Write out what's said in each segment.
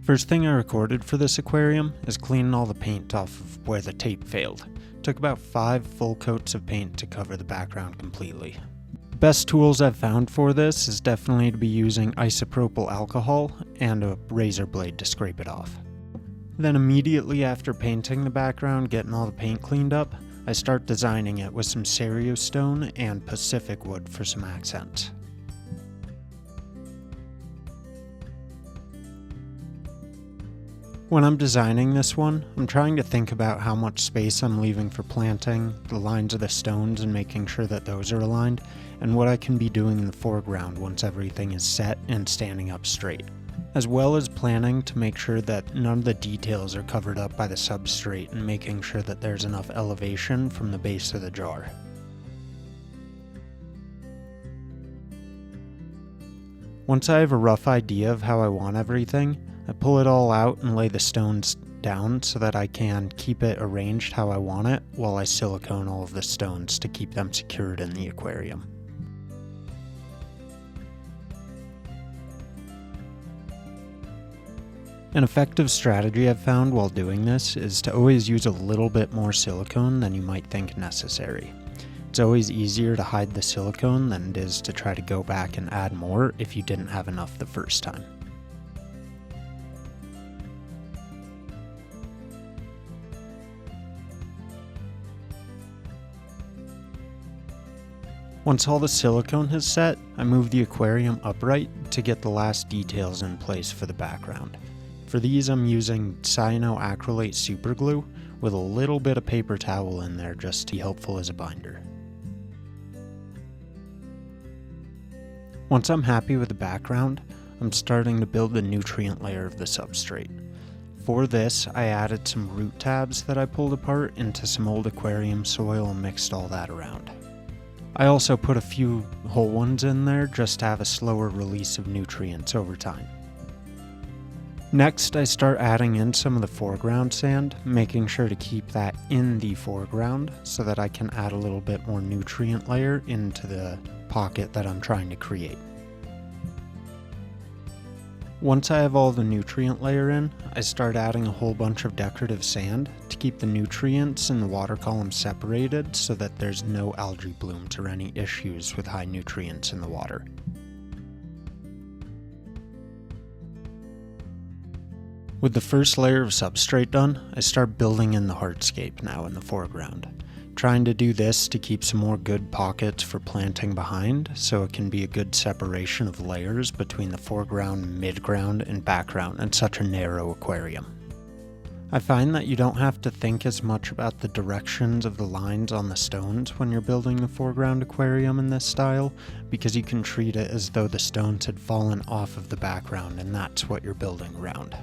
First thing I recorded for this aquarium is cleaning all the paint off of where the tape failed. It took about 5 full coats of paint to cover the background completely. The best tools I've found for this is definitely to be using isopropyl alcohol and a razor blade to scrape it off. Then immediately after painting the background, getting all the paint cleaned up, I start designing it with some cerio stone and Pacific wood for some accents. When I'm designing this one, I'm trying to think about how much space I'm leaving for planting, the lines of the stones and making sure that those are aligned, and what I can be doing in the foreground once everything is set and standing up straight. As well as planning to make sure that none of the details are covered up by the substrate and making sure that there's enough elevation from the base of the jar. Once I have a rough idea of how I want everything, I pull it all out and lay the stones down so that I can keep it arranged how I want it while I silicone all of the stones to keep them secured in the aquarium. An effective strategy I've found while doing this is to always use a little bit more silicone than you might think necessary. It's always easier to hide the silicone than it is to try to go back and add more if you didn't have enough the first time. Once all the silicone has set, I move the aquarium upright to get the last details in place for the background. For these I'm using cyanoacrylate superglue with a little bit of paper towel in there just to be helpful as a binder. Once I'm happy with the background, I'm starting to build the nutrient layer of the substrate. For this, I added some root tabs that I pulled apart into some old aquarium soil and mixed all that around. I also put a few whole ones in there just to have a slower release of nutrients over time. Next, I start adding in some of the foreground sand, making sure to keep that in the foreground so that I can add a little bit more nutrient layer into the pocket that I'm trying to create. Once I have all the nutrient layer in, I start adding a whole bunch of decorative sand to keep the nutrients in the water column separated so that there's no algae blooms or any issues with high nutrients in the water. With the first layer of substrate done, I start building in the hardscape now in the foreground. Trying to do this to keep some more good pockets for planting behind, so it can be a good separation of layers between the foreground, midground, and background in such a narrow aquarium. I find that you don't have to think as much about the directions of the lines on the stones when you're building the foreground aquarium in this style, because you can treat it as though the stones had fallen off of the background and that's what you're building around.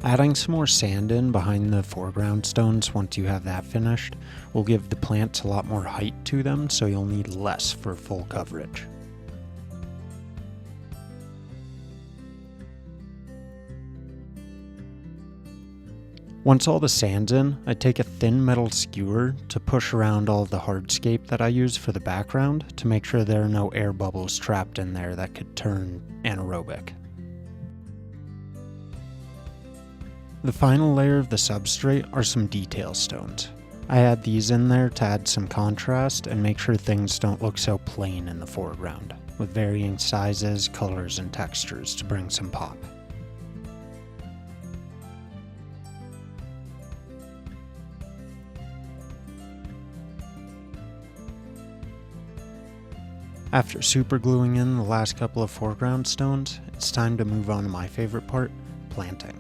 Adding some more sand in behind the foreground stones once you have that finished will give the plants a lot more height to them, so you'll need less for full coverage. Once all the sand's in, I take a thin metal skewer to push around all of the hardscape that I use for the background to make sure there are no air bubbles trapped in there that could turn anaerobic. The final layer of the substrate are some detail stones. I add these in there to add some contrast and make sure things don't look so plain in the foreground, with varying sizes, colors, and textures to bring some pop. After supergluing in the last couple of foreground stones, it's time to move on to my favorite part, planting.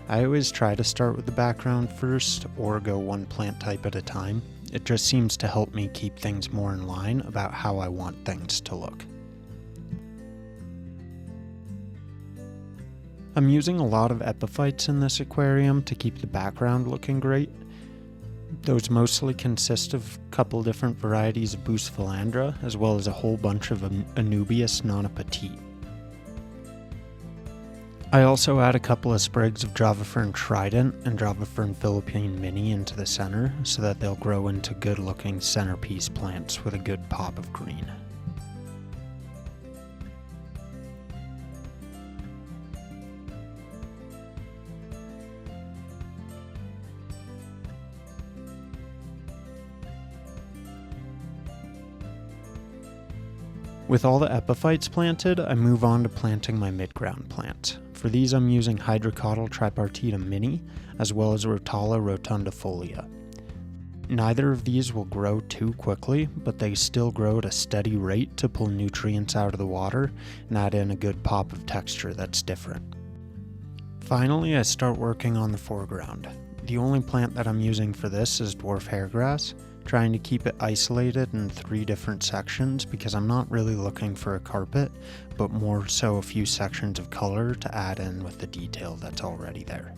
I always try to start with the background first or go one plant type at a time. It just seems to help me keep things more in line about how I want things to look. I'm using a lot of epiphytes in this aquarium to keep the background looking great. Those mostly consist of a couple different varieties of Bucephalandra, as well as a whole bunch of Anubias nonapetite. I also add a couple of sprigs of Java Fern Trident and Java Fern Philippine Mini into the center so that they'll grow into good looking centerpiece plants with a good pop of green. With all the epiphytes planted, I move on to planting my mid-ground plants. For these I'm using Hydrocotyle tripartita mini, as well as Rotala rotundifolia. Neither of these will grow too quickly, but they still grow at a steady rate to pull nutrients out of the water and add in a good pop of texture that's different. Finally, I start working on the foreground. The only plant that I'm using for this is dwarf hairgrass, trying to keep it isolated in 3 different sections because I'm not really looking for a carpet, but more so a few sections of color to add in with the detail that's already there.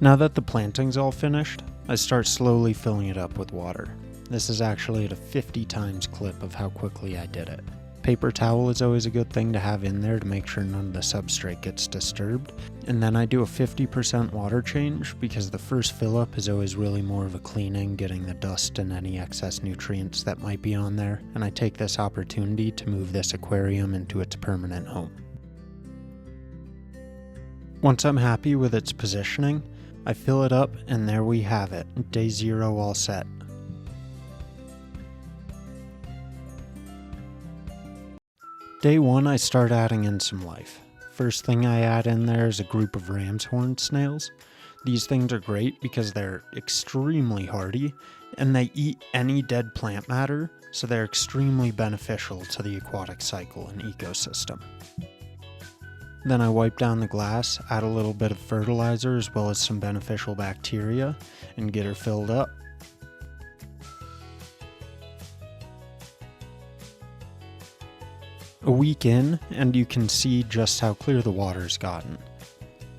Now that the planting's all finished, I start slowly filling it up with water. This is actually at a 50 times clip of how quickly I did it. Paper towel is always a good thing to have in there to make sure none of the substrate gets disturbed. And then I do a 50% water change because the first fill up is always really more of a cleaning, getting the dust and any excess nutrients that might be on there. And I take this opportunity to move this aquarium into its permanent home. Once I'm happy with its positioning, I fill it up and there we have it, day 0 all set. Day 1 I start adding in some life. First thing I add in there is a group of ram's horn snails. These things are great because they're extremely hardy and they eat any dead plant matter, so they're extremely beneficial to the aquatic cycle and ecosystem. Then I wipe down the glass, add a little bit of fertilizer as well as some beneficial bacteria, and get her filled up. A week in, and you can see just how clear the water's gotten.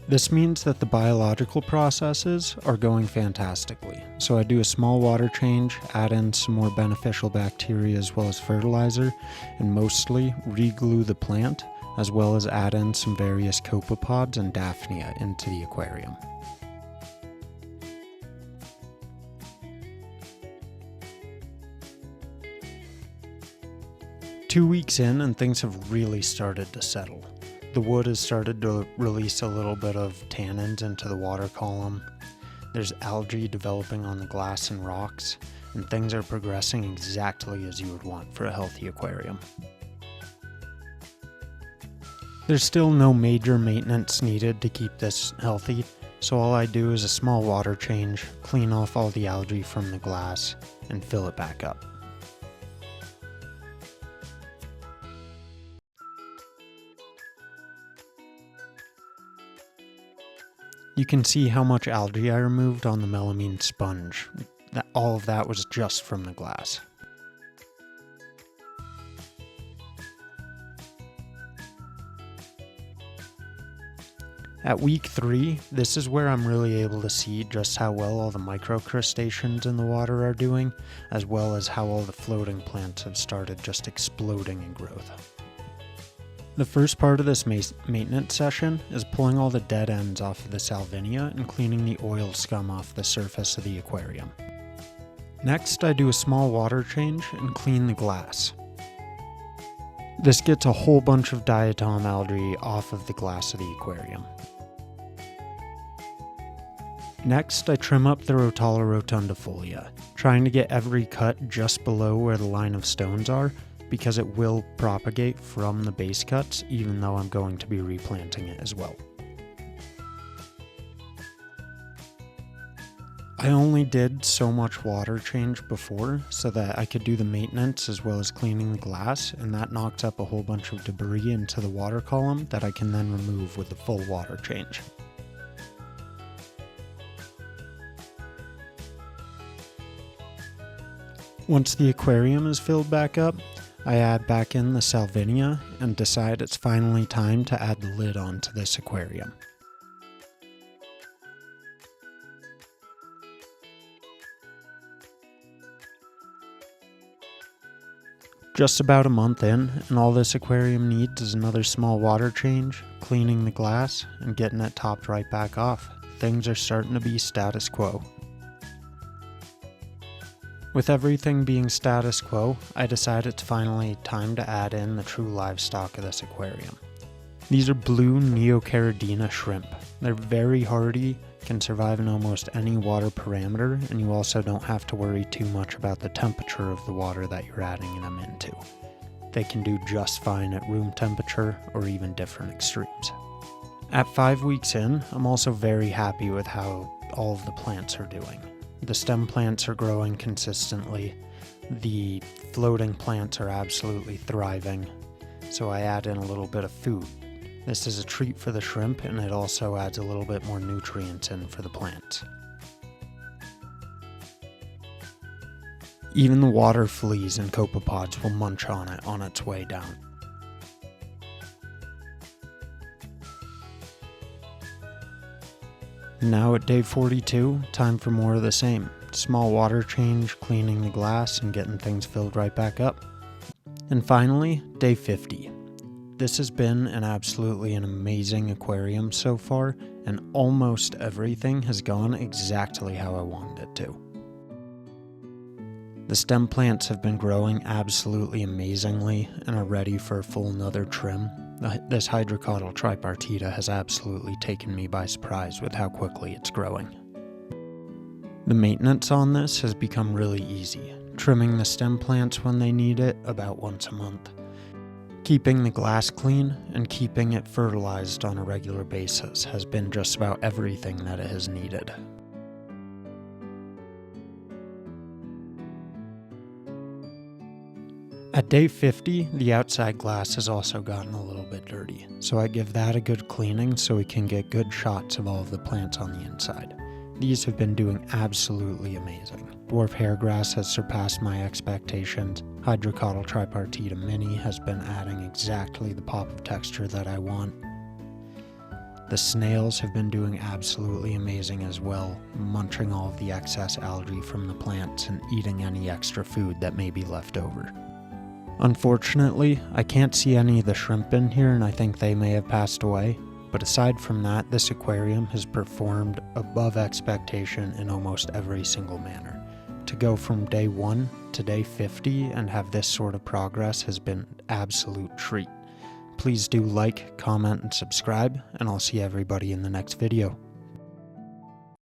This means that the biological processes are going fantastically. So I do a small water change, add in some more beneficial bacteria as well as fertilizer, and mostly re-glue the plant, as well as add in some various copepods and daphnia into the aquarium. Two weeks in and things have really started to settle. The wood has started to release a little bit of tannins into the water column. There's algae developing on the glass and rocks, and things are progressing exactly as you would want for a healthy aquarium. There's still no major maintenance needed to keep this healthy, so all I do is a small water change, clean off all the algae from the glass, and fill it back up. You can see how much algae I removed on the melamine sponge. All of that was just from the glass. At week 3, this is where I'm really able to see just how well all the microcrustaceans in the water are doing, as well as how all the floating plants have started just exploding in growth. The first part of this maintenance session is pulling all the dead ends off of the salvinia and cleaning the oil scum off the surface of the aquarium. Next, I do a small water change and clean the glass. This gets a whole bunch of diatom algae off of the glass of the aquarium. Next, I trim up the Rotala rotundifolia, trying to get every cut just below where the line of stones are, because it will propagate from the base cuts, even though I'm going to be replanting it as well. I only did so much water change before so that I could do the maintenance as well as cleaning the glass, and that knocked up a whole bunch of debris into the water column that I can then remove with the full water change. Once the aquarium is filled back up, I add back in the salvinia and decide it's finally time to add the lid onto this aquarium. Just about a month in, and all this aquarium needs is another small water change, cleaning the glass, and getting it topped right back off. Things are starting to be status quo. With everything being status quo, I decide it's finally time to add in the true livestock of this aquarium. These are blue Neocaridina shrimp. They're very hardy, can survive in almost any water parameter, and you also don't have to worry too much about the temperature of the water that you're adding them into. They can do just fine at room temperature or even different extremes. At 5 weeks in, I'm also very happy with how all of the plants are doing. The stem plants are growing consistently. The floating plants are absolutely thriving. So I add in a little bit of food. This is a treat for the shrimp, and it also adds a little bit more nutrients in for the plants. Even the water fleas and copepods will munch on it on its way down. Now at day 42, time for more of the same. Small water change, cleaning the glass, and getting things filled right back up. And finally, day 50. This has been an amazing aquarium so far, and almost everything has gone exactly how I wanted it to. The stem plants have been growing absolutely amazingly and are ready for a full another trim. This hydrocotyl tripartita has absolutely taken me by surprise with how quickly it's growing. The maintenance on this has become really easy, trimming the stem plants when they need it about once a month, keeping the glass clean, and keeping it fertilized on a regular basis has been just about everything that it has needed. At day 50, the outside glass has also gotten a little bit dirty, so I give that a good cleaning so we can get good shots of all of the plants on the inside. These have been doing absolutely amazing. Dwarf hairgrass has surpassed my expectations. Hydrocotyl tripartita mini has been adding exactly the pop of texture that I want. The snails have been doing absolutely amazing as well, munching all of the excess algae from the plants and eating any extra food that may be left over. Unfortunately, I can't see any of the shrimp in here, and I think they may have passed away. But aside from that, this aquarium has performed above expectation in almost every single manner. To go from day 1 to day 50 and have this sort of progress has been an absolute treat. Please do like, comment, and subscribe, and I'll see everybody in the next video.